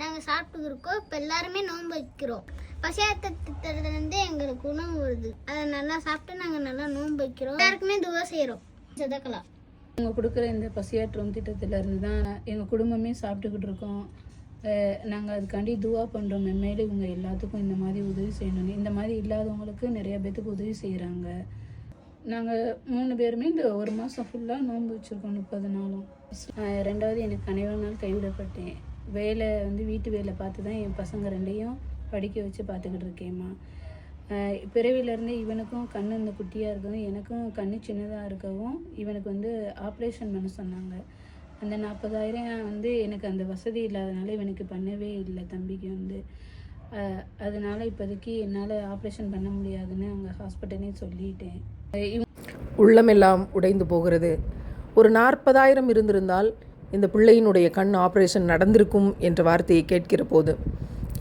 நாங்கள் சாப்பிட்டுருக்கோம். இப்போ எல்லாருமே நோன்பு வைக்கிறோம். பசியாத்த திட்டத்துலேருந்து எங்களுக்கு உணவு வருது. அதை நல்லா சாப்பிட்டு நாங்கள் நல்லா நோன்பு வைக்கிறோம். எல்லாருக்குமே துவா செய்கிறோம். சதக்கலாம் அவங்க கொடுக்குற இந்த பசியாற்றும் திட்டத்திலேருந்து தான் எங்கள் குடும்பமே சாப்பிட்டுக்கிட்டு இருக்கோம். நாங்கள் அதுக்காண்டி துவா பண்ணுறோம். மேலே இவங்க எல்லாத்துக்கும் இந்த மாதிரி உதவி செய்யணும்னு. இந்த மாதிரி இல்லாதவங்களுக்கு நிறைய பேத்துக்கு உதவி செய்கிறாங்க. நாங்கள் 3 பேருமே இந்த 1 மாதம் ஃபுல்லாக நோன்பு வச்சுருக்கோம் 30 நாளும். 2வது எனக்கு கணவர் நாள் கைவிடப்பட்டேன். வேலை வீட்டு வேலை பார்த்து தான் என் பசங்க 2ஐயும் படிக்க வச்சு பார்த்துக்கிட்டு இருக்கேம்மா. பிறவிலேருந்தே இவனுக்கும் கண் இந்த குட்டியாக இருக்கவும் எனக்கும் கண் சின்னதாக இருக்கவும் இவனுக்கு ஆப்ரேஷன் பண்ண சொன்னாங்க. அந்த 40,000 எனக்கு அந்த வசதி இல்லாதனால இவனுக்கு பண்ணவே இல்லை. தம்பிக்கு அதனால் இப்போதைக்கு என்னால் ஆப்ரேஷன் பண்ண முடியாதுன்னு அங்கே ஹாஸ்பிட்டலே சொல்லிட்டேன். உள்ளமெல்லாம் உடைந்து போகிறது. ஒரு 40,000 இருந்திருந்தால் இந்த பிள்ளையினுடைய கண் ஆப்ரேஷன் நடந்திருக்கும் என்ற வார்த்தையை கேட்கிற போது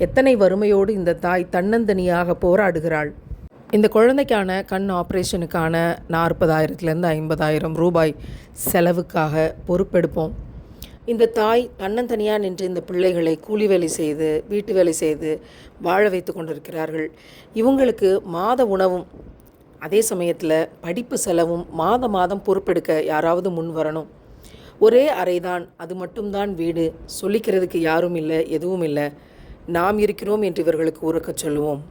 எத்தனை வறுமையோடு இந்த தாய் தன்னந்தனியாக போராடுகிறாள். இந்த குழந்தைக்கான கண் ஆப்ரேஷனுக்கான 40,000 50,000 ரூபாய் செலவுக்காக பொறுப்பெடுப்போம். இந்த தாய் தன்னந்தனியாக நின்று இந்த பிள்ளைகளை கூலி வேலை செய்து வீட்டு வேலை செய்து வாழ வைத்து கொண்டிருக்கிறார்கள். இவங்களுக்கு மாத உணவும் அதே சமயத்தில் படிப்பு செலவும் மாதம் பொறுப்பெடுக்க யாராவது முன் வரணும். ஒரே அறைதான், அது மட்டும்தான் வீடு, சொல்லிக்கிறதுக்கு யாரும் இல்லை, எதுவும் இல்லை. நாம் இருக்கிறோம் என்று இவர்களுக்கு உறக்கச் சொல்லுவோம்.